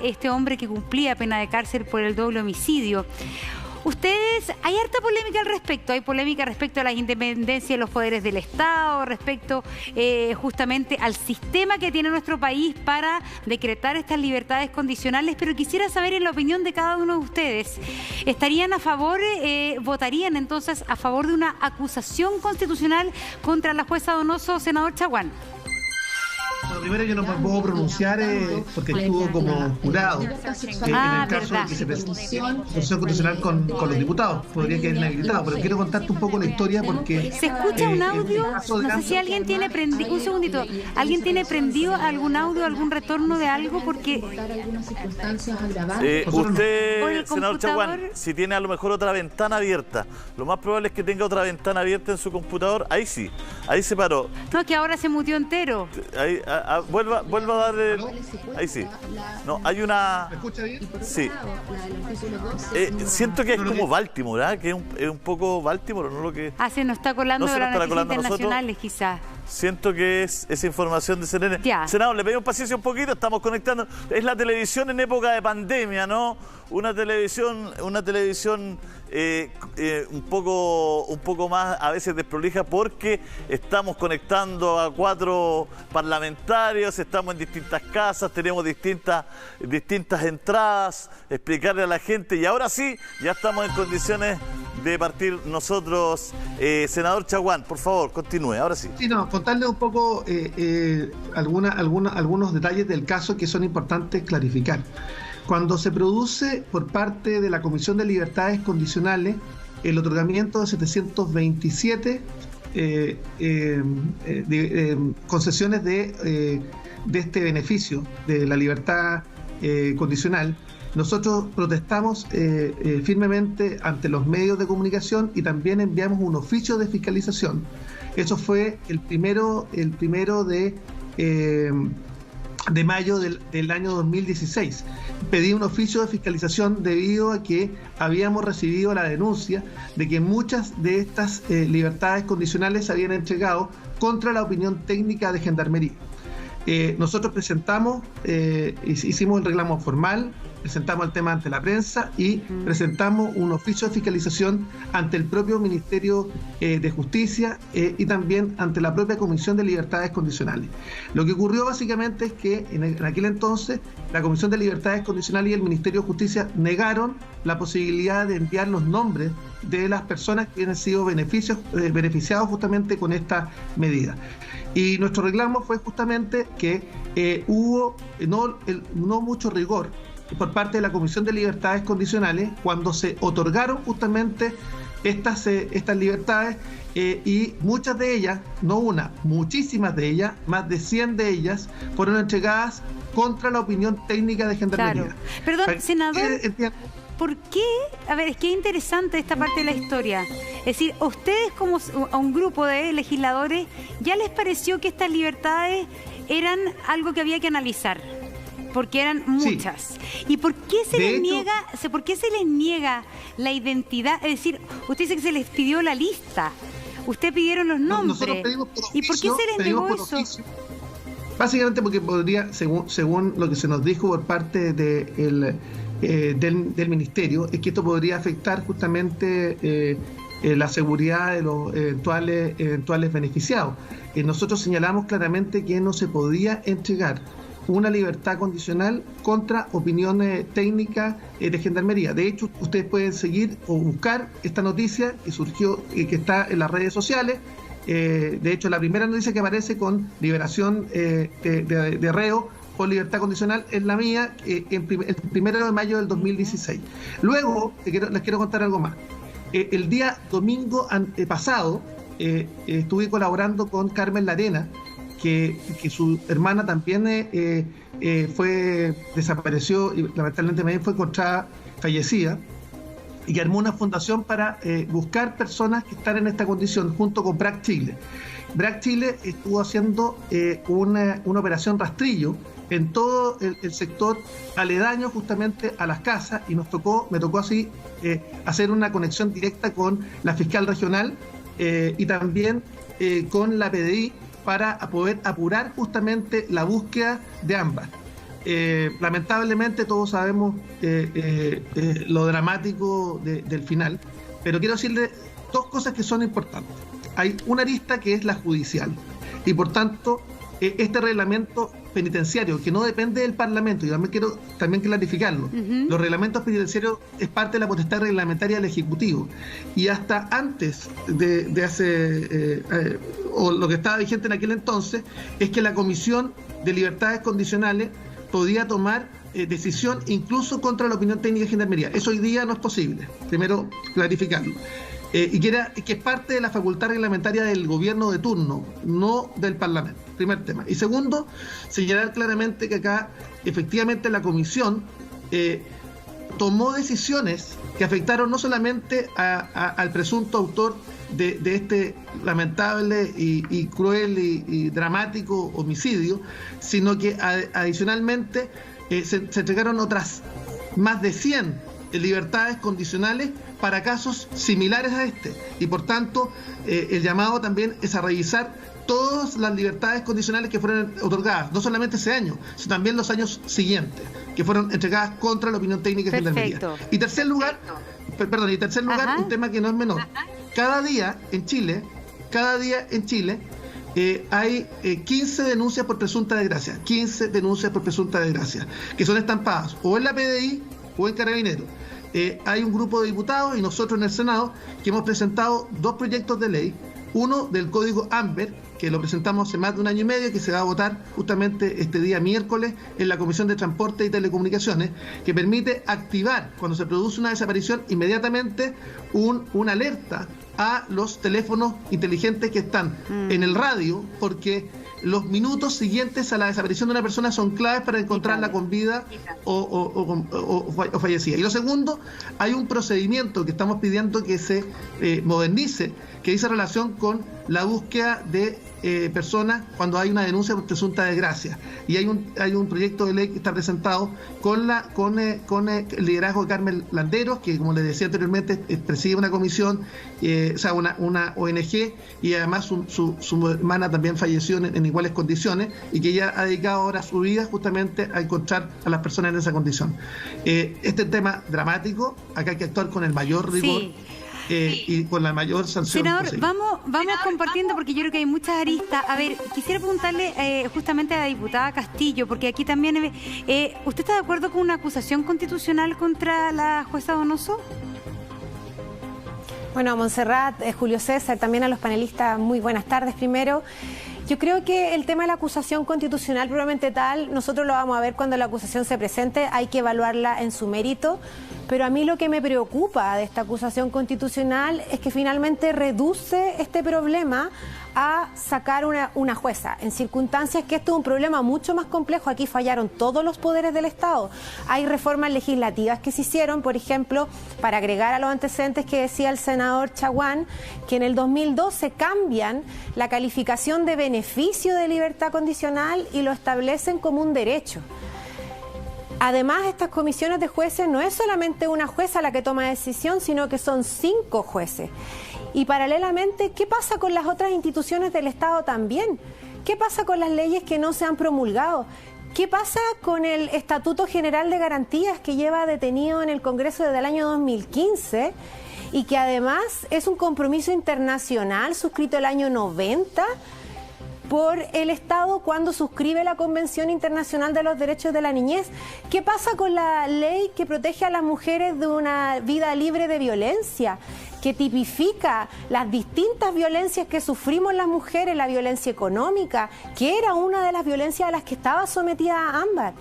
este hombre que cumplía pena de cárcel por el doble homicidio. Ustedes, hay harta polémica al respecto, hay polémica respecto a la independencia de los poderes del Estado, respecto justamente al sistema que tiene nuestro país para decretar estas libertades condicionales, pero quisiera saber en la opinión de cada uno de ustedes, ¿estarían a favor, votarían entonces a favor de una acusación constitucional contra la jueza Donoso, senador Chaguán? Bueno, primero yo no me puedo pronunciar porque estuvo como jurado en el caso de que se presente una acusación constitucional con los diputados. Podría quedar inhabilitado, pero quiero contarte un poco la historia porque... ¿Se escucha un audio? No sé si alguien tiene prendido... Un segundito. ¿Alguien tiene prendido algún audio, algún retorno de algo? Porque... usted, senador Chaguán, si tiene a lo mejor otra ventana abierta, lo más probable es que tenga otra ventana abierta en su computador. Ahí sí, ahí se paró. No, es que ahora se mutió entero. Ahí, vuelva a dar ahí sí. No, hay una... ¿Me escucha bien? Sí. Siento que es como Baltimore, ¿eh? Que es un poco Baltimore, ¿no? Lo que... se nos está colando de las noticias internacionales, quizás. Siento que es esa información de CNN. Ya. Senador, le pedimos paciencia un poquito, estamos conectando. Es la televisión en época de pandemia, ¿no? Una televisión un poco más a veces desprolija porque estamos conectando a 4 parlamentarios, estamos en distintas casas, tenemos distintas entradas, explicarle a la gente y ahora sí, ya estamos en condiciones de partir nosotros. Senador Chaguán, por favor, continúe, ahora sí. Sí, no, contarle un poco algunos detalles del caso que son importantes clarificar. Cuando se produce por parte de la Comisión de Libertades Condicionales el otorgamiento de 727 concesiones de este beneficio de la libertad condicional, nosotros protestamos firmemente ante los medios de comunicación y también enviamos un oficio de fiscalización. Eso fue el primero de mayo del año 2016. Pedí un oficio de fiscalización debido a que habíamos recibido la denuncia de que muchas de estas libertades condicionales se habían entregado contra la opinión técnica de Gendarmería. Nosotros presentamos, hicimos el reclamo formal, presentamos el tema ante la prensa y presentamos un oficio de fiscalización ante el propio Ministerio de Justicia y también ante la propia Comisión de Libertades Condicionales. Lo que ocurrió básicamente es que en aquel entonces la Comisión de Libertades Condicionales y el Ministerio de Justicia negaron la posibilidad de enviar los nombres de las personas que habían sido beneficiados justamente con esta medida. Y nuestro reclamo fue justamente que hubo no mucho rigor por parte de la Comisión de Libertades Condicionales cuando se otorgaron justamente estas libertades y muchas de ellas, no una, muchísimas de ellas, más de 100 de ellas, fueron entregadas contra la opinión técnica de Gendarmería. Claro. Perdón, senador, ¿por qué? A ver, es que es interesante esta parte de la historia. Es decir, a ustedes como a un grupo de legisladores, ¿ya les pareció que estas libertades eran algo que había que analizar? Porque eran muchas. Sí. ¿Y por qué se les niega la identidad? Es decir, usted dice que se les pidió la lista. Usted pidieron los nombres. ¿Y por qué se les negó eso? Básicamente porque podría, según lo que se nos dijo por parte del Ministerio, es que esto podría afectar justamente la seguridad de los eventuales beneficiados. Nosotros señalamos claramente que no se podía entregar una libertad condicional contra opiniones técnicas de Gendarmería. De hecho, ustedes pueden seguir o buscar esta noticia que surgió, que está en las redes sociales. De hecho, la primera noticia que aparece con liberación de reo por libertad condicional es la mía, el 1 de mayo del 2016. Luego, les quiero contar algo más. El día domingo pasado estuve colaborando con Carmen Larena, que su hermana también desapareció y lamentablemente también fue encontrada fallecida, y que armó una fundación para buscar personas que están en esta condición junto con BRAC Chile. BRAC Chile estuvo haciendo una operación rastrillo en todo el sector aledaño justamente a las casas y me tocó así hacer una conexión directa con la fiscal regional y también con la PDI para poder apurar justamente la búsqueda de ambas. lamentablemente todos sabemos lo dramático del final, pero quiero decirle dos cosas que son importantes. Hay una arista que es la judicial, y por tanto este reglamento penitenciario, que no depende del Parlamento, y también quiero clarificarlo. Los reglamentos penitenciarios es parte de la potestad reglamentaria del Ejecutivo, y hasta antes de hace, o lo que estaba vigente en aquel entonces, es que la Comisión de Libertades Condicionales podía tomar decisión incluso contra la opinión técnica de Gendarmería. Eso hoy día no es posible, primero clarificarlo. Y que es parte de la facultad reglamentaria del gobierno de turno, no del Parlamento, primer tema. Y segundo, señalar claramente que acá efectivamente la comisión tomó decisiones que afectaron no solamente al presunto autor de este lamentable y cruel y dramático homicidio, sino que adicionalmente se entregaron otras más de 100 libertades condicionales para casos similares a este, y por tanto el llamado también es a revisar todas las libertades condicionales que fueron otorgadas, no solamente ese año, sino también los años siguientes, que fueron entregadas contra la opinión técnica de Gendarmería. Y tercer lugar, un tema que no es menor. Cada día en Chile hay 15 denuncias por presunta desgracia, que son estampadas o en la PDI o en Carabineros. Hay un grupo de diputados y nosotros en el Senado que hemos presentado 2 proyectos de ley, uno del Código AMBER, que lo presentamos hace más de un año y medio, que se va a votar justamente este día miércoles en la Comisión de Transporte y Telecomunicaciones, que permite activar, cuando se produce una desaparición, inmediatamente una alerta a los teléfonos inteligentes que están en el radio, porque los minutos siguientes a la desaparición de una persona son claves para encontrarla con vida o fallecida. Y lo segundo, hay un procedimiento que estamos pidiendo que se modernice, que dice relación con la búsqueda de personas cuando hay una denuncia por presunta desgracia. Y hay un proyecto de ley que está presentado con el liderazgo de Carmen Landeros, que, como les decía anteriormente, preside una comisión, una ONG, y además su hermana también falleció en iguales condiciones, y que ella ha dedicado ahora su vida justamente a encontrar a las personas en esa condición. Este tema dramático, acá hay que actuar con el mayor rigor. Sí. Y con la mayor sanción. Senador, vamos compartiendo, porque yo creo que hay muchas aristas. A ver, quisiera preguntarle justamente a la diputada Castillo, porque aquí también, ¿usted está de acuerdo con una acusación constitucional contra la jueza Donoso? Bueno, a Montserrat, Julio César, también a los panelistas, muy buenas tardes primero. Yo creo que el tema de la acusación constitucional probablemente tal, nosotros lo vamos a ver cuando la acusación se presente, hay que evaluarla en su mérito, pero a mí lo que me preocupa de esta acusación constitucional es que finalmente reduce este problema a sacar una jueza, en circunstancias que esto es un problema mucho más complejo. Aquí fallaron todos los poderes del Estado. Hay reformas legislativas que se hicieron, por ejemplo, para agregar a los antecedentes que decía el senador Chaguán, que en el 2012 cambian la calificación de beneficio de libertad condicional y lo establecen como un derecho. Además, estas comisiones de jueces no es solamente una jueza la que toma decisión, sino que son 5 jueces. Y paralelamente, ¿qué pasa con las otras instituciones del Estado también? ¿Qué pasa con las leyes que no se han promulgado? ¿Qué pasa con el Estatuto General de Garantías que lleva detenido en el Congreso desde el año 2015 y que además es un compromiso internacional suscrito el año 90 por el Estado cuando suscribe la Convención Internacional de los Derechos de la Niñez? ¿Qué pasa con la ley que protege a las mujeres de una vida libre de violencia, que tipifica las distintas violencias que sufrimos las mujeres, la violencia económica, que era una de las violencias a las que estaba sometida Ámbar?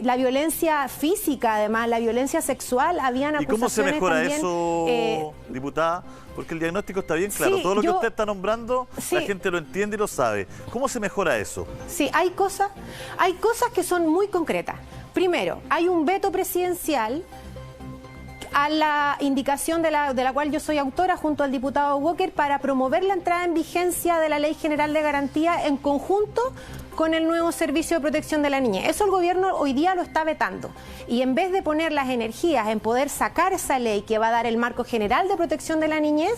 La violencia física, además, la violencia sexual, habían acusaciones. ¿Y cómo se mejora también, eso, diputada? Porque el diagnóstico está bien claro. Sí, todo lo que usted está nombrando, sí, la gente lo entiende y lo sabe. ¿Cómo se mejora eso? Sí, hay cosas que son muy concretas. Primero, hay un veto presidencial a la indicación de la cual yo soy autora junto al diputado Walker para promover la entrada en vigencia de la Ley General de Garantía en conjunto con el nuevo servicio de protección de la niñez. Eso el gobierno hoy día lo está vetando. Y en vez de poner las energías en poder sacar esa ley que va a dar el marco general de protección de la niñez,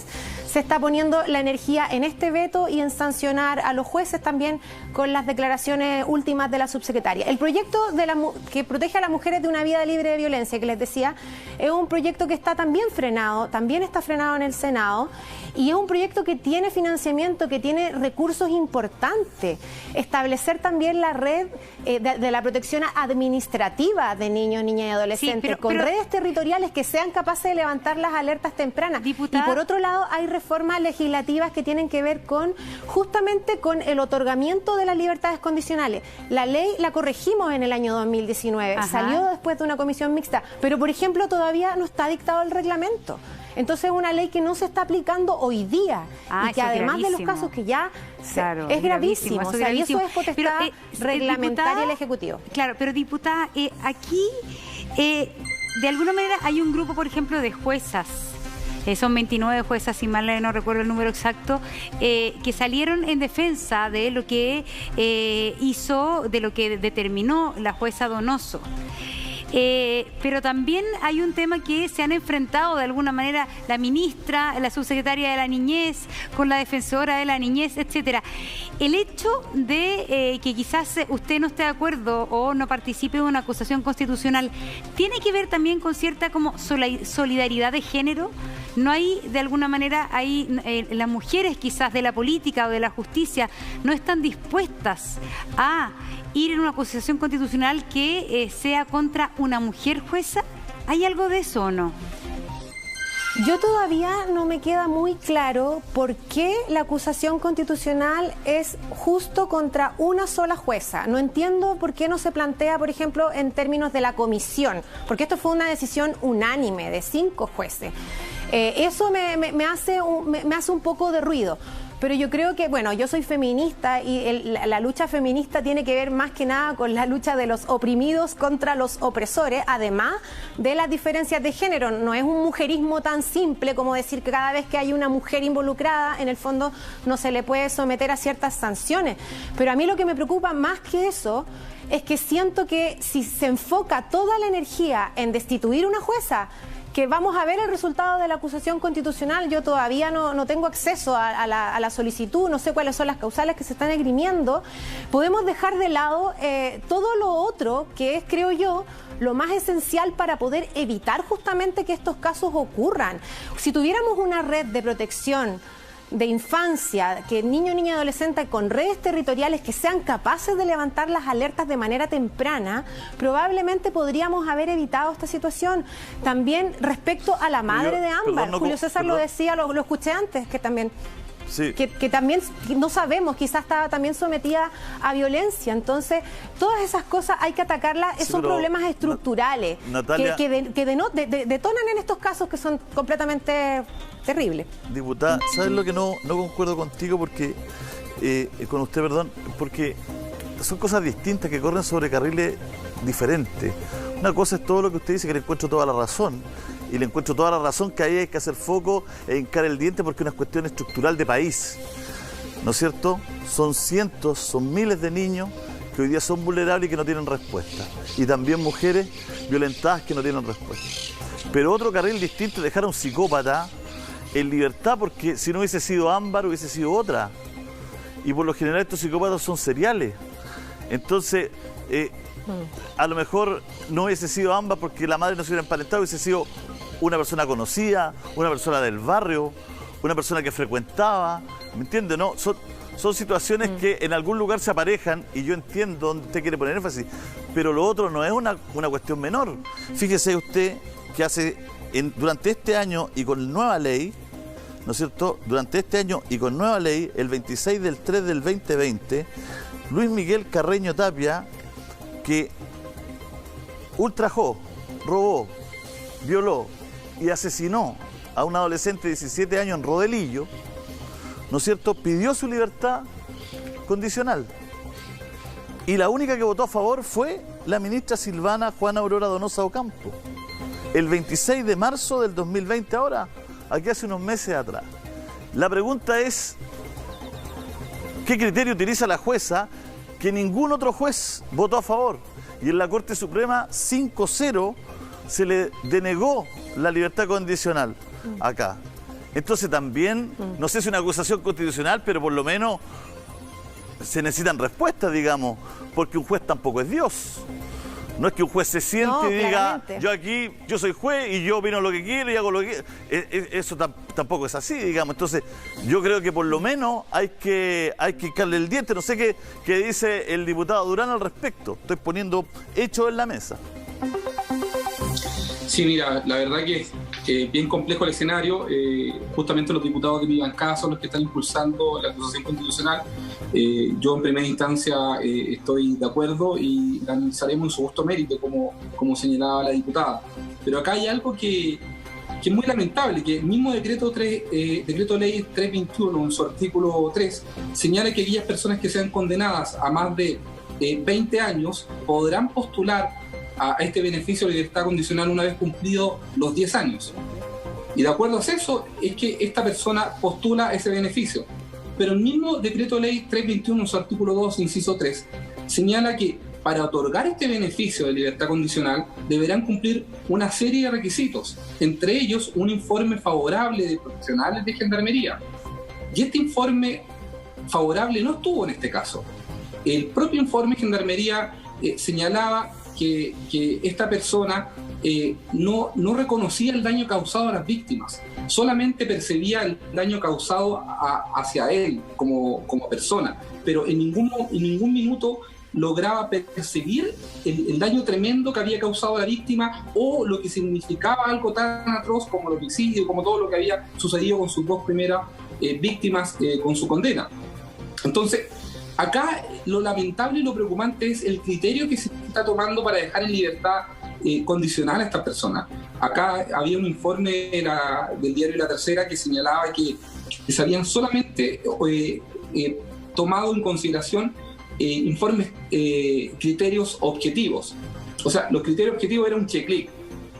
se está poniendo la energía en este veto y en sancionar a los jueces también con las declaraciones últimas de la subsecretaria. El proyecto que protege a las mujeres de una vida libre de violencia, que les decía, es un proyecto que está también frenado, también está frenado en el Senado, y es un proyecto que tiene financiamiento, que tiene recursos importantes. Establecer también la red de la protección administrativa de niños, niñas y adolescentes, sí, con redes territoriales que sean capaces de levantar las alertas tempranas. Diputada, y por otro lado, hay reformas legislativas que tienen que ver justamente con el otorgamiento de las libertades condicionales. La ley la corregimos en el año 2019, ajá, salió después de una comisión mixta, pero por ejemplo todavía no está dictado el reglamento. Entonces es una ley que no se está aplicando hoy día y que además de los casos que ya claro, es gravísimo. O sea, y eso es potestad reglamentaria del Ejecutivo. Claro, pero diputada, aquí de alguna manera hay un grupo, por ejemplo, de juezas. Son 29 juezas, si mal no recuerdo el número exacto, que salieron en defensa de lo que de lo que determinó la jueza Donoso. Pero también hay un tema que se han enfrentado de alguna manera la ministra, la subsecretaria de la Niñez, con la defensora de la Niñez, etcétera. El hecho de que quizás usted no esté de acuerdo o no participe de una acusación constitucional, ¿tiene que ver también con cierta como solidaridad de género? ¿No hay, de alguna manera, las mujeres quizás de la política o de la justicia no están dispuestas a ir en una acusación constitucional que sea contra una mujer jueza? ¿Hay algo de eso o no? Yo todavía no me queda muy claro por qué la acusación constitucional es justo contra una sola jueza. No entiendo por qué no se plantea, por ejemplo, en términos de la comisión, porque esto fue una decisión unánime de 5 jueces. Eso me hace un poco de ruido. Pero yo creo que, bueno, yo soy feminista y la lucha feminista tiene que ver más que nada con la lucha de los oprimidos contra los opresores, además de las diferencias de género. No es un mujerismo tan simple como decir que cada vez que hay una mujer involucrada, en el fondo no se le puede someter a ciertas sanciones. Pero a mí lo que me preocupa más que eso es que siento que si se enfoca toda la energía en destituir una jueza, que vamos a ver el resultado de la acusación constitucional. Yo todavía no tengo acceso a la solicitud, no sé cuáles son las causales que se están esgrimiendo. Podemos dejar de lado todo lo otro que es, creo yo, lo más esencial para poder evitar justamente que estos casos ocurran. Si tuviéramos una red de protección de infancia, que niño, niña y adolescente con redes territoriales que sean capaces de levantar las alertas de manera temprana, probablemente podríamos haber evitado esta situación. También respecto a la madre de Ámbar, Julio César lo decía, lo escuché antes, que también... Sí. Que también no sabemos, quizás estaba también sometida a violencia. Entonces, todas esas cosas hay que atacarlas, son problemas estructurales Natalia, que detonan en estos casos que son completamente terribles. Diputada, ¿sabes lo que no concuerdo contigo? Porque, con usted, perdón, porque son cosas distintas que corren sobre carriles diferentes. Una cosa es todo lo que usted dice, que le encuentro toda la razón. Y le encuentro toda la razón que ahí hay que hacer foco e hincar el diente porque es una cuestión estructural de país, ¿no es cierto? Son cientos, son miles de niños que hoy día son vulnerables y que no tienen respuesta. Y también mujeres violentadas que no tienen respuesta. Pero otro carril distinto es dejar a un psicópata en libertad, porque si no hubiese sido Ámbar, hubiese sido otra. Y por lo general estos psicópatas son seriales. Entonces... a lo mejor no hubiese sido Ámbar porque la madre no se hubiera emparentado, hubiese sido una persona conocida, una persona del barrio, una persona que frecuentaba, ¿me entiende? No, son situaciones que en algún lugar se aparejan y yo entiendo dónde usted quiere poner énfasis, pero lo otro no es una cuestión menor. Fíjese usted que durante este año y con nueva ley, ¿no es cierto? Durante este año y con nueva ley, el 26 del 3 del 2020, Luis Miguel Carreño Tapia, que ultrajó, robó, violó y asesinó a un adolescente de 17 años en Rodelillo, ¿no es cierto?, pidió su libertad condicional. Y la única que votó a favor fue la ministra Silvana Juana Aurora Donoso Ocampo. El 26 de marzo del 2020, ahora, aquí hace unos meses atrás. La pregunta es, ¿qué criterio utiliza la jueza que ningún otro juez votó a favor. Y en la Corte Suprema 5-0 se le denegó la libertad condicional acá. Entonces también, no sé si es una acusación constitucional, pero por lo menos se necesitan respuestas, digamos, porque un juez tampoco es Dios. No es que un juez se siente y diga, yo soy juez y yo opino lo que quiero y hago lo que quiero. Eso tampoco es así, digamos. Entonces, yo creo que por lo menos hay que hincarle el diente. No sé qué dice el diputado Durán al respecto. Estoy poniendo hechos en la mesa. Sí, mira, la verdad que es bien complejo el escenario. Justamente los diputados de mi bancada son los que están impulsando la acusación constitucional. Yo en primera instancia estoy de acuerdo y la analizaremos en su justo mérito, como señalaba la diputada. Pero acá hay algo que es muy lamentable, que el mismo decreto ley 321, en su artículo 3, señala que aquellas personas que sean condenadas a más de 20 años podrán postular a este beneficio de libertad condicional una vez cumplidos los 10 años. Y de acuerdo a eso es que esta persona postula ese beneficio. Pero el mismo decreto ley 321, en su artículo 2, inciso 3, señala que para otorgar este beneficio de libertad condicional deberán cumplir una serie de requisitos, entre ellos un informe favorable de profesionales de gendarmería. Y este informe favorable no estuvo en este caso. El propio informe de gendarmería señalaba que esta persona no reconocía el daño causado a las víctimas, solamente percibía el daño causado hacia él como persona, pero en ningún minuto lograba percibir el daño tremendo que había causado a la víctima o lo que significaba algo tan atroz como el homicidio, como todo lo que había sucedido con sus dos primeras víctimas con su condena. Entonces, acá lo lamentable y lo preocupante es el criterio que se está tomando para dejar en libertad condicional a estas personas. Acá había un informe del diario La Tercera que señalaba que se habían solamente tomado en consideración informes, criterios objetivos. O sea, los criterios objetivos eran un checklist,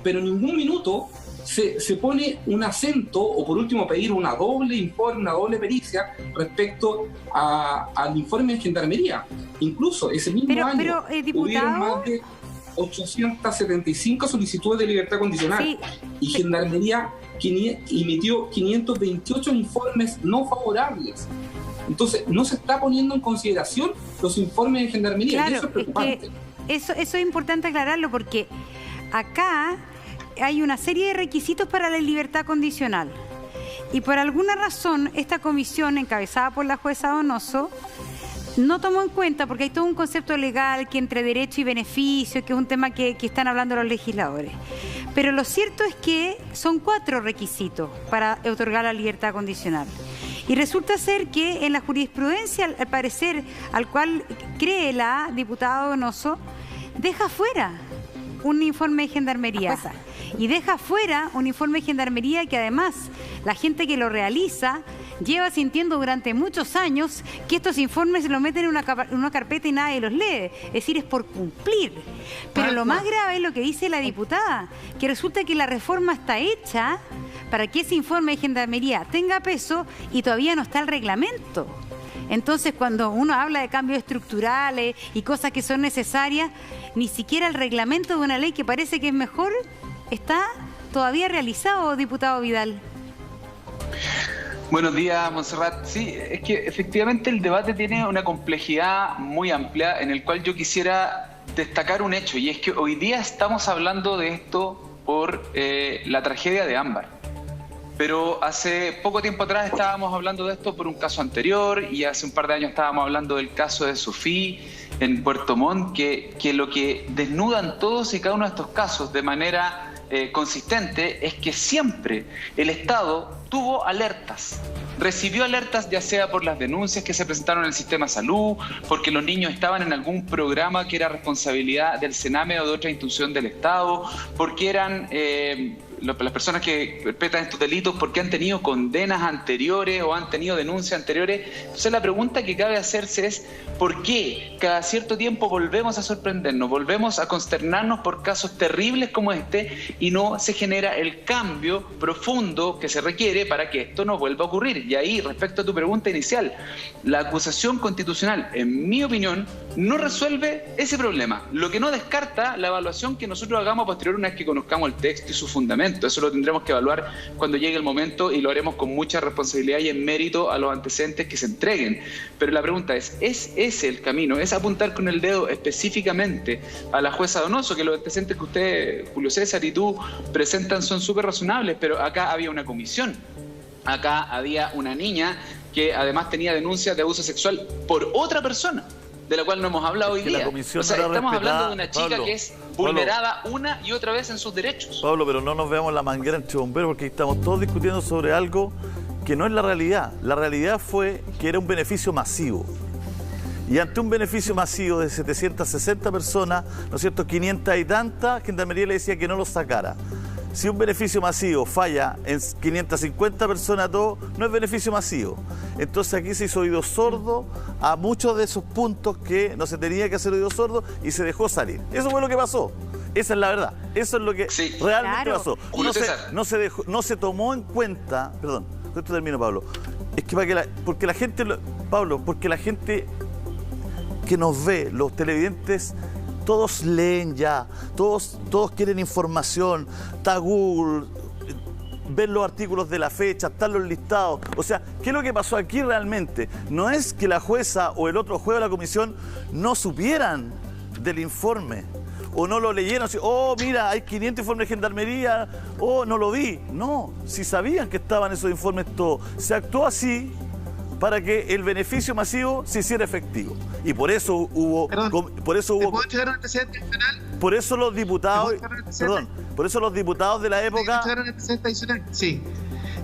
pero en ningún minuto se pone un acento, o por último pedir una doble informe, una doble pericia respecto al informe de gendarmería. Incluso ese mismo año hubieron más de 875 solicitudes de libertad condicional, sí, y gendarmería emitió 528 informes no favorables. Entonces no se está poniendo en consideración los informes de gendarmería. Claro, y eso es preocupante. Eso es importante aclararlo, porque acá hay una serie de requisitos para la libertad condicional. Y por alguna razón, esta comisión, encabezada por la jueza Donoso, no tomó en cuenta, porque hay todo un concepto legal que entre derecho y beneficio, que es un tema que están hablando los legisladores. Pero lo cierto es que son 4 requisitos para otorgar la libertad condicional. Y resulta ser que en la jurisprudencia, al parecer, al cual cree la diputada Donoso, deja fuera un informe de gendarmería. Y deja fuera un informe de gendarmería que además la gente que lo realiza lleva sintiendo durante muchos años que estos informes se los meten en una carpeta y nadie los lee. Es decir, es por cumplir. Pero lo más grave es lo que dice la diputada, que resulta que la reforma está hecha para que ese informe de gendarmería tenga peso y todavía no está el reglamento. Entonces, cuando uno habla de cambios estructurales y cosas que son necesarias, ni siquiera el reglamento de una ley que parece que es mejor está todavía realizado, diputado Vidal. Buenos días, Montserrat. Sí, es que efectivamente el debate tiene una complejidad muy amplia, en el cual yo quisiera destacar un hecho, y es que hoy día estamos hablando de esto por la tragedia de Ámbar. Pero hace poco tiempo atrás estábamos hablando de esto por un caso anterior, y hace un par de años estábamos hablando del caso de Sofí en Puerto Montt, que lo que desnudan todos y cada uno de estos casos de manera consistente es que siempre el Estado tuvo alertas, recibió alertas, ya sea por las denuncias que se presentaron en el sistema de salud, porque los niños estaban en algún programa que era responsabilidad del Sename o de otra institución del Estado, porque eran las personas que perpetran estos delitos porque han tenido condenas anteriores o han tenido denuncias anteriores. Entonces la pregunta que cabe hacerse es ¿por qué cada cierto tiempo volvemos a sorprendernos, volvemos a consternarnos por casos terribles como este y no se genera el cambio profundo que se requiere para que esto no vuelva a ocurrir? Y ahí, respecto a tu pregunta inicial, la acusación constitucional, en mi opinión, no resuelve ese problema, lo que no descarta la evaluación que nosotros hagamos a posteriori una vez que conozcamos el texto y su fundamento. Eso lo tendremos que evaluar cuando llegue el momento y lo haremos con mucha responsabilidad y en mérito a los antecedentes que se entreguen. Pero la pregunta ¿es ese el camino? ¿Es apuntar con el dedo específicamente a la jueza Donoso? Que los antecedentes que usted, Julio César, y tú presentan son súper razonables, pero acá había una comisión. Acá había una niña que además tenía denuncias de abuso sexual por otra persona, de la cual no hemos hablado hoy día. O sea, estamos hablando de una chica que es vulnerada una y otra vez en sus derechos. Pablo, pero no nos veamos la manguera entre bomberos, porque estamos todos discutiendo sobre algo que no es la realidad. La realidad fue que era un beneficio masivo. Y ante un beneficio masivo de 760 personas, ¿no es cierto?, 500 y tantas, Gendarmería le decía que no lo sacara. Si un beneficio masivo falla en 550 personas, todo no es beneficio masivo. Entonces aquí se hizo oído sordo a muchos de esos puntos que no se tenía que hacer oído sordo y se dejó salir. Eso fue lo que pasó. Esa es la verdad. Eso es lo que realmente pasó. No se tomó en cuenta, perdón, con esto termino, Pablo. Es que porque la gente, Pablo, porque la gente que nos ve, los televidentes, todos leen ya, todos quieren información, está Google, ven los artículos de la fecha, están los listados. O sea, ¿qué es lo que pasó aquí realmente? No es que la jueza o el otro juez de la comisión no supieran del informe o no lo leyeron, así, oh, mira, hay 500 informes de Gendarmería, oh, no lo vi. No, si sabían que estaban esos informes todos. Se actuó así para que el beneficio masivo se hiciera efectivo. Y por eso hubo... ¿Puedo llegar a un antecedente penal? Por eso los diputados... por eso los diputados de la época... Sí.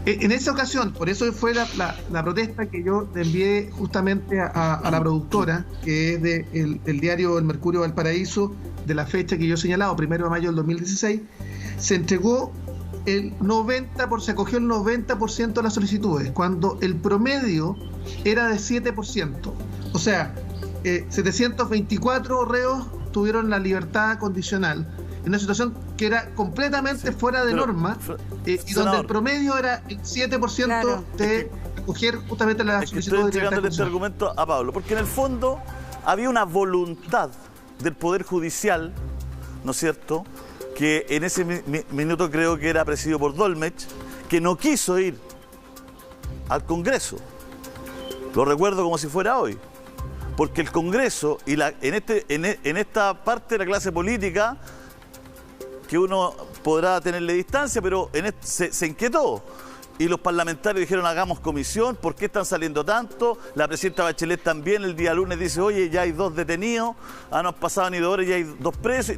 En esa ocasión, por eso fue la protesta que yo le envié justamente a la productora, que es del diario El Mercurio Valparaíso, de la fecha que yo he señalado, 1 de mayo del 2016, se entregó se acogió el 90% de las solicitudes, cuando el promedio era de 7%. O sea, 724 reos tuvieron la libertad condicional, en una situación que era completamente fuera de norma, y donde el promedio era el 7% de acoger justamente la solicitud de libertad condicional. Estoy entregándole este argumento a Pablo, porque en el fondo había una voluntad del Poder Judicial, ¿no es cierto?, que en ese minuto creo que era presidido por Dolmetsch, que no quiso ir al Congreso. Lo recuerdo como si fuera hoy. Porque el Congreso, y en esta parte de la clase política, que uno podrá tenerle distancia, pero se inquietó. Y los parlamentarios dijeron, hagamos comisión, ¿por qué están saliendo tanto? La presidenta Bachelet también el día lunes dice, oye, ya hay 2 detenidos, no han pasado ni 2 horas y ya hay 2 presos.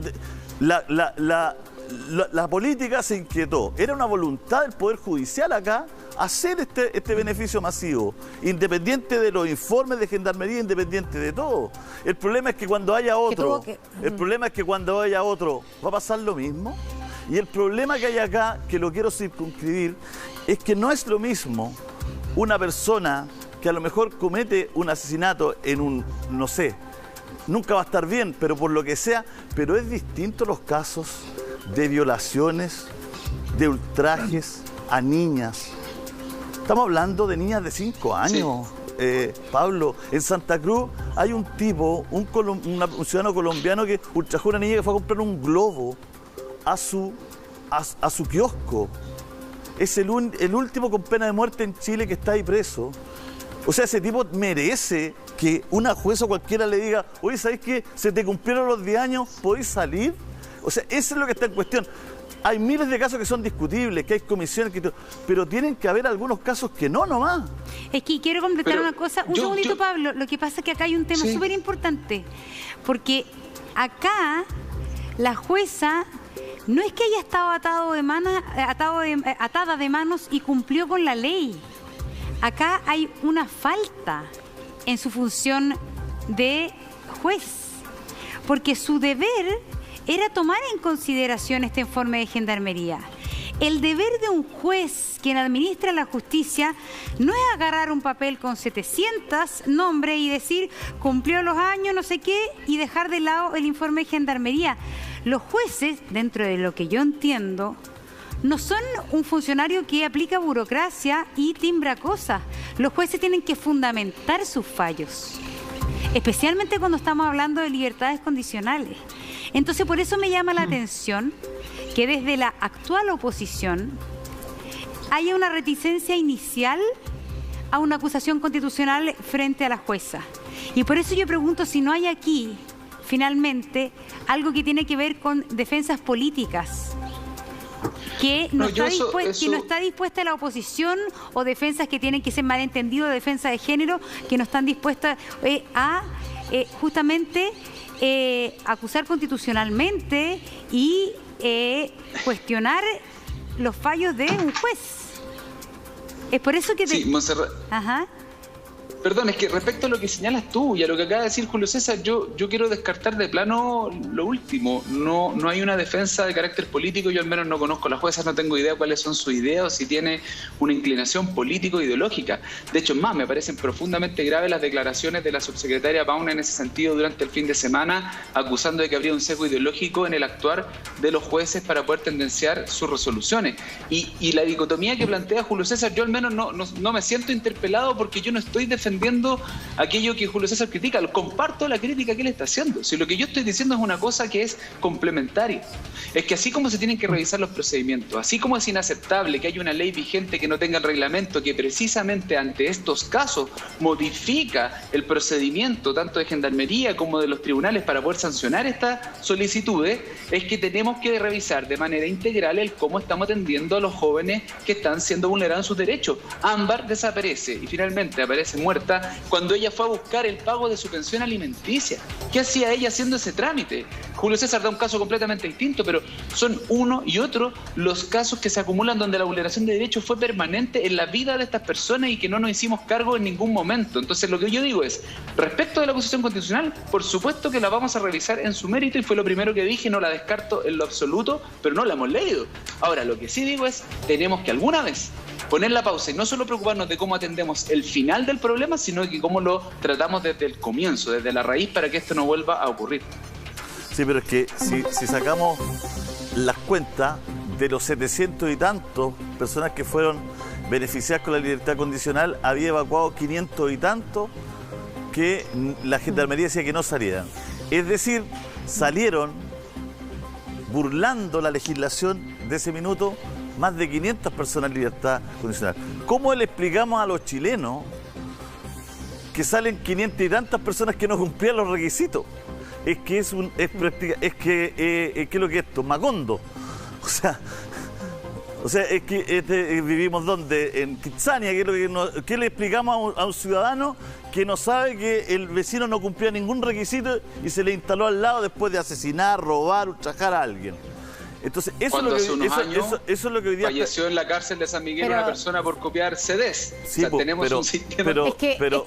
La política se inquietó. Era una voluntad del Poder Judicial acá hacer este beneficio masivo, independiente de los informes de Gendarmería, independiente de todo. El problema es que cuando haya otro, va a pasar lo mismo. Y el problema que hay acá, que lo quiero circunscribir, es que no es lo mismo una persona que a lo mejor comete un asesinato en un, no sé, nunca va a estar bien, pero por lo que sea, pero es distinto los casos de violaciones, de ultrajes a niñas. Estamos hablando de niñas de 5 años, Pablo. En Santa Cruz hay un tipo, un ciudadano colombiano que ultrajó a una niña que fue a comprar un globo a su kiosco. Es el último con pena de muerte en Chile que está ahí preso. O sea, ese tipo merece que una jueza cualquiera le diga, oye, ¿sabes qué? Se te cumplieron los 10 años, ¿podés salir? O sea, eso es lo que está en cuestión. Hay miles de casos que son discutibles, que hay comisiones, pero tienen que haber algunos casos que no nomás. Es que quiero completar una cosa. Un segundito, Pablo. Lo que pasa es que acá hay un tema súper importante. Porque acá la jueza no es que haya estado atada de manos y cumplió con la ley. Acá hay una falta en su función de juez, porque su deber era tomar en consideración este informe de Gendarmería. El deber de un juez quien administra la justicia no es agarrar un papel con 700 nombres y decir cumplió los años, no sé qué, y dejar de lado el informe de Gendarmería. Los jueces, dentro de lo que yo entiendo, no son un funcionario que aplica burocracia y timbra cosas. Los jueces tienen que fundamentar sus fallos. especialmente cuando estamos hablando de libertades condicionales. Entonces, por eso me llama la atención que desde la actual oposición haya una reticencia inicial a una acusación constitucional frente a la jueza. Y por eso yo pregunto si no hay aquí, finalmente, algo que tiene que ver con defensas políticas, que no está dispuesta la oposición, o defensas que tienen que ser malentendido, defensa de género, que no están dispuestas a justamente acusar constitucionalmente y cuestionar los fallos de un juez. Es por eso que... Sí, Montserrat. Ajá. Perdón, es que respecto a lo que señalas tú y a lo que acaba de decir Julio César, yo quiero descartar de plano lo último. No hay una defensa de carácter político, yo al menos no conozco a la jueza, no tengo idea cuáles son sus ideas o si tiene una inclinación político-ideológica. De hecho, más, me parecen profundamente graves las declaraciones de la subsecretaria Pauna en ese sentido durante el fin de semana, acusando de que habría un sesgo ideológico en el actuar de los jueces para poder tendenciar sus resoluciones. Y la dicotomía que plantea Julio César, yo al menos no me siento interpelado porque yo no estoy defendiendo aquello que Julio César critica. Comparto la crítica que él está haciendo. Si lo que yo estoy diciendo es una cosa que es complementaria, es que así como se tienen que revisar los procedimientos, así como es inaceptable que haya una ley vigente que no tenga el reglamento que precisamente ante estos casos modifica el procedimiento tanto de Gendarmería como de los tribunales para poder sancionar estas solicitudes, es que tenemos que revisar de manera integral el cómo estamos atendiendo a los jóvenes que están siendo vulnerados en sus derechos. Ámbar desaparece y finalmente aparece muerta cuando ella fue a buscar el pago de su pensión alimenticia. ¿Qué hacía ella haciendo ese trámite? Julio César da un caso completamente distinto, pero son uno y otro los casos que se acumulan donde la vulneración de derechos fue permanente en la vida de estas personas y que no nos hicimos cargo en ningún momento. Entonces, lo que yo digo es, respecto de la acusación constitucional, por supuesto que la vamos a revisar en su mérito y fue lo primero que dije, no la descarto en lo absoluto, pero no la hemos leído. Ahora, lo que sí digo es, tenemos que alguna vez poner la pausa y no solo preocuparnos de cómo atendemos el final del problema, sino que cómo lo tratamos desde el comienzo, desde la raíz, para que esto no vuelva a ocurrir. Sí, pero es que si sacamos las cuentas de los 700 y tantos personas que fueron beneficiadas con la libertad condicional, había evacuado 500 y tantos que la Gendarmería decía que no salieran. Es decir, salieron burlando la legislación de ese minuto más de 500 personas en libertad condicional. ¿Cómo le explicamos a los chilenos que salen 500 y tantas personas que no cumplían los requisitos? Es que es lo que es esto, Macondo. O sea, es que vivimos ¿dónde? En Kitsania. ¿Qué le explicamos a un ciudadano que no sabe que el vecino no cumplía ningún requisito y se le instaló al lado después de asesinar, robar, ultrajar a alguien? Entonces, eso es lo que hoy día falleció en la cárcel de San Miguel una persona por copiar CDs. Sí, o sea, tenemos un sistema.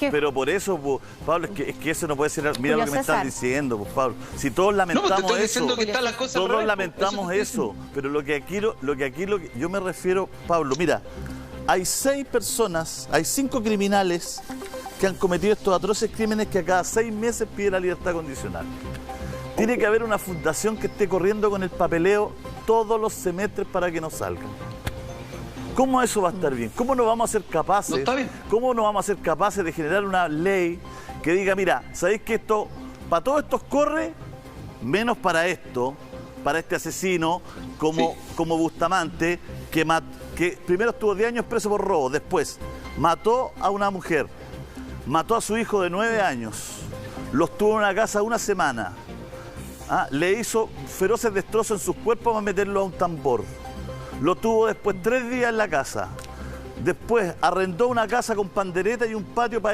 Pero por eso, Pablo, es que eso no puede ser. Mira lo que me están diciendo, Pablo. Si todos lamentamos eso, todos lamentamos eso. Pero lo que yo me refiero, Pablo, mira, hay 6 personas, hay 5 criminales que han cometido estos atroces crímenes que a cada 6 meses piden la libertad condicional. Tiene que haber una fundación que esté corriendo con el papeleo todos los semestres para que no salgan. ¿Cómo eso va a estar bien? ¿Cómo no vamos a ser capaces? No está bien. ¿Cómo no vamos a ser capaces de generar una ley que diga, mira, ¿sabéis que esto, para todos estos corre, menos para esto, para este asesino como Bustamante, que primero estuvo 10 años preso por robo, después mató a una mujer, mató a su hijo de 9 años, los tuvo en una casa una semana, le hizo feroces destrozos en sus cuerpos para meterlo a un tambor. Lo tuvo después 3 días en la casa. Después arrendó una casa con pandereta y un patio para